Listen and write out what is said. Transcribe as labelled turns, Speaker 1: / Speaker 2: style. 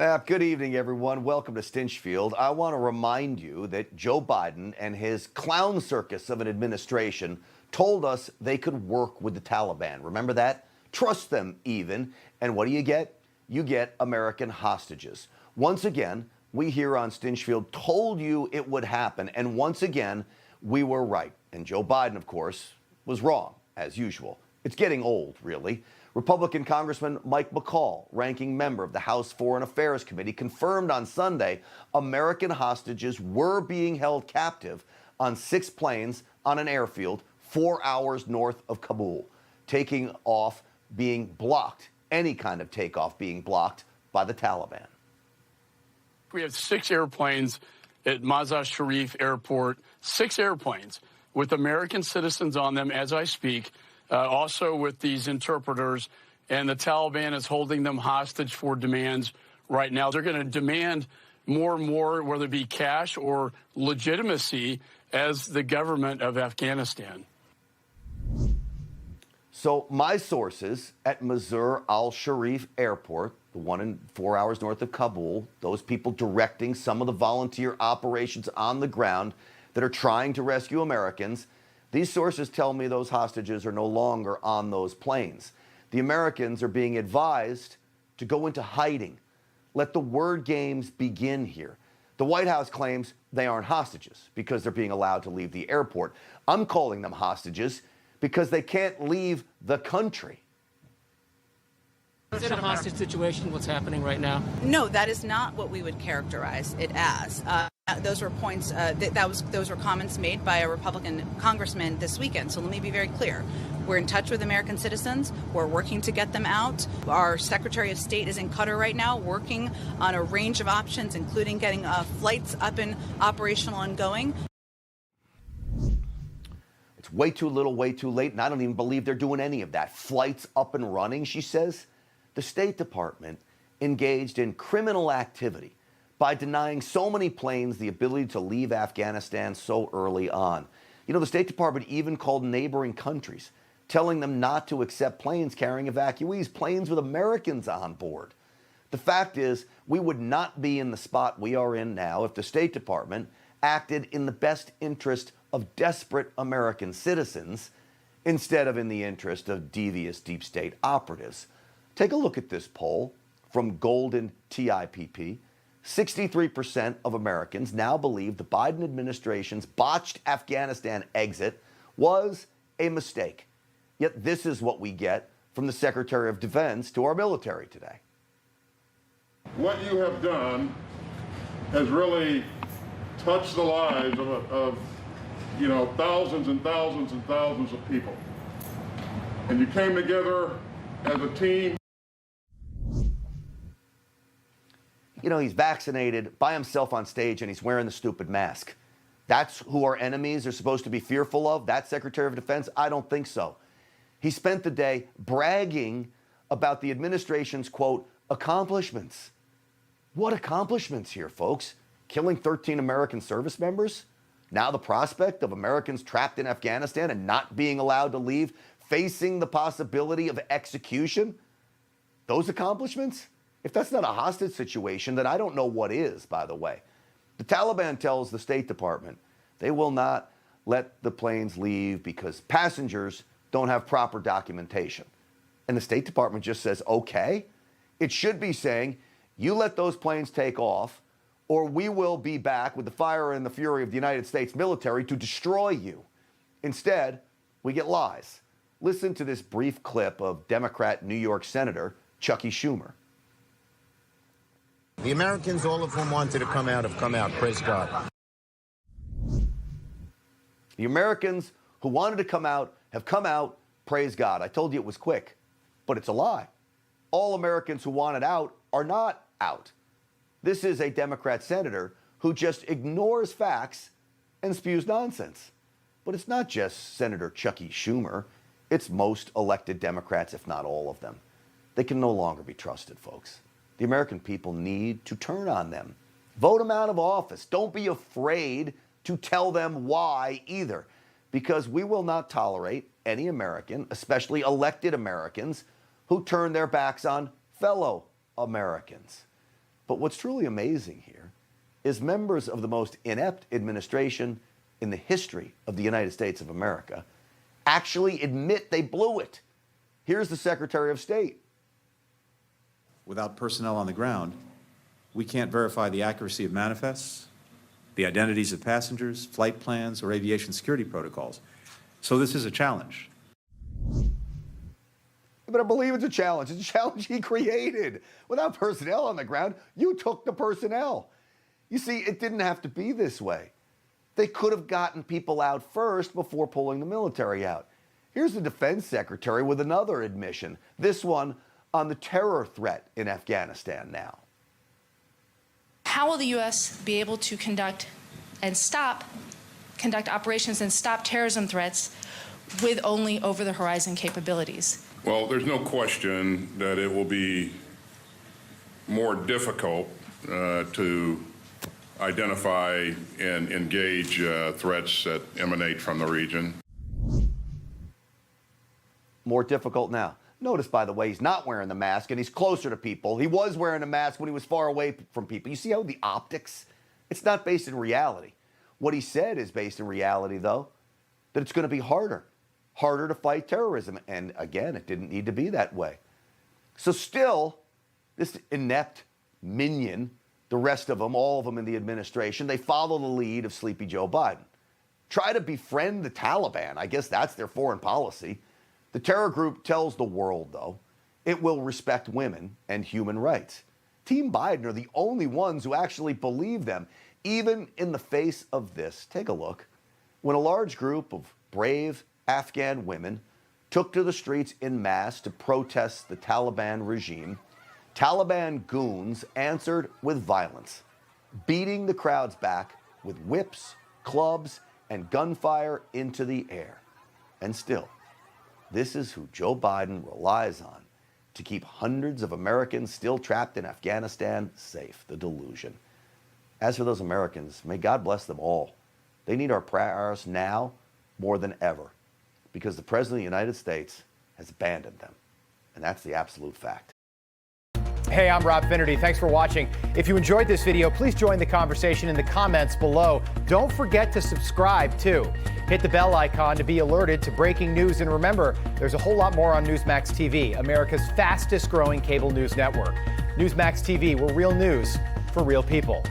Speaker 1: Good evening, everyone. Welcome to Stinchfield. I want to remind you that Joe Biden and his clown circus of an administration told us they could work with the Taliban. Remember that? Trust them, even. And what do? You get American hostages. Once again, we here on Stinchfield told you it would happen. And once again, we were right. And Joe Biden, of course, was wrong, as usual. It's getting old, really. Republican Congressman Mike McCall, ranking member of the House Foreign Affairs Committee, confirmed on Sunday American hostages were being held captive on 6 planes on an airfield 4 hours north of Kabul, taking off being blocked, any kind of takeoff being blocked by the Taliban.
Speaker 2: We have 6 airplanes at Mazar Sharif Airport, 6 airplanes with American citizens on them as I speak. Also with these interpreters, and the Taliban is holding them hostage for demands right now. They're going to demand more and more, whether it be cash or legitimacy, as the government of Afghanistan.
Speaker 1: So my sources at Mazar al-Sharif Airport, the one in 4 hours north of Kabul, those people directing some of the volunteer operations on the ground that are trying to rescue Americans, these sources tell me those hostages are no longer on those planes. The Americans are being advised to go into hiding. Let the word games begin here. The White House claims they aren't hostages because they're being allowed to leave the airport. I'm calling them hostages because they can't leave the country.
Speaker 3: Is it a hostage situation, what's happening right now?
Speaker 4: No, that is not what we would characterize it as. Those were points, those were comments made by a Republican congressman this weekend. So let me be very clear. We're in touch with American citizens. We're working to get them out. Our Secretary of State is in Qatar right now working on a range of options, including getting flights up and operational and going.
Speaker 1: It's way too little, way too late, and I don't even believe they're doing any of that. Flights up and running, she says. The State Department engaged in criminal activity by denying so many planes the ability to leave Afghanistan so early on. You know, the State Department even called neighboring countries, telling them not to accept planes carrying evacuees, planes with Americans on board. The fact is, we would not be in the spot we are in now if the State Department acted in the best interest of desperate American citizens instead of in the interest of devious deep state operatives. Take a look at this poll from Golden TIPP. 63% of Americans now believe the Biden administration's botched Afghanistan exit was a mistake. Yet this is what we get from the Secretary of Defense to our military today.
Speaker 5: What you have done has really touched the lives of thousands and thousands and thousands of people. And you came together as a team.
Speaker 1: You know, he's vaccinated by himself on stage and he's wearing the stupid mask. That's who our enemies are supposed to be fearful of? That Secretary of Defense? I don't think so. He spent the day bragging about the administration's, quote, accomplishments. What accomplishments here, folks? Killing 13 American service members? Now the prospect of Americans trapped in Afghanistan and not being allowed to leave, facing the possibility of execution? Those accomplishments? If that's not a hostage situation, then I don't know what is, by the way. The Taliban tells the State Department they will not let the planes leave because passengers don't have proper documentation. And the State Department just says, okay. It should be saying, you let those planes take off, or we will be back with the fire and the fury of the United States military to destroy you. Instead, we get lies. Listen to this brief clip of Democrat New York Senator Chucky Schumer.
Speaker 6: The Americans, all of whom wanted to come out, have come out. Praise God.
Speaker 1: The Americans who wanted to come out have come out. Praise God. I told you it was quick, but it's a lie. All Americans who wanted out are not out. This is a Democrat senator who just ignores facts and spews nonsense. But it's not just Senator Chucky Schumer. It's most elected Democrats, if not all of them. They can no longer be trusted, folks. The American people need to turn on them. Vote them out of office. Don't be afraid to tell them why either, because we will not tolerate any American, especially elected Americans, who turn their backs on fellow Americans. But what's truly amazing here is members of the most inept administration in the history of the United States of America actually admit they blew it. Here's the Secretary of State.
Speaker 7: Without personnel on the ground, we can't verify the accuracy of manifests, the identities of passengers, flight plans, or aviation security protocols. So this is a challenge.
Speaker 1: But I believe it's a challenge. It's a challenge he created. Without personnel on the ground, you took the personnel. You see, it didn't have to be this way. They could have gotten people out first before pulling the military out. Here's the defense secretary with another admission, this one on the terror threat in Afghanistan now.
Speaker 8: How will the U.S. be able to conduct operations and stop terrorism threats with only over-the-horizon capabilities?
Speaker 5: Well, there's no question that it will be more difficult to identify and engage threats that emanate from the region.
Speaker 1: More difficult now. Notice, by the way, he's not wearing the mask and he's closer to people. He was wearing a mask when he was far away from people. You see how the optics? It's not based in reality. What he said is based in reality, though, that it's going to be harder to fight terrorism. And again, it didn't need to be that way. So still, this inept minion, the rest of them, all of them in the administration, they follow the lead of Sleepy Joe Biden. Try to befriend the Taliban. I guess that's their foreign policy. The terror group tells the world, though, it will respect women and human rights. Team Biden are the only ones who actually believe them, even in the face of this. Take a look. When a large group of brave Afghan women took to the streets en masse to protest the Taliban regime, Taliban goons answered with violence, beating the crowds back with whips, clubs, and gunfire into the air. And still, this is who Joe Biden relies on to keep hundreds of Americans still trapped in Afghanistan safe, the delusion. As for those Americans, may God bless them all. They need our prayers now more than ever because the President of the United States has abandoned them. And that's the absolute fact.
Speaker 9: Hey, I'm Rob Finnerty. Thanks for watching. If you enjoyed this video, please join the conversation in the comments below. Don't forget to subscribe, too. Hit the bell icon to be alerted to breaking news. And remember, there's a whole lot more on Newsmax TV, America's fastest growing cable news network. Newsmax TV, we're real news for real people.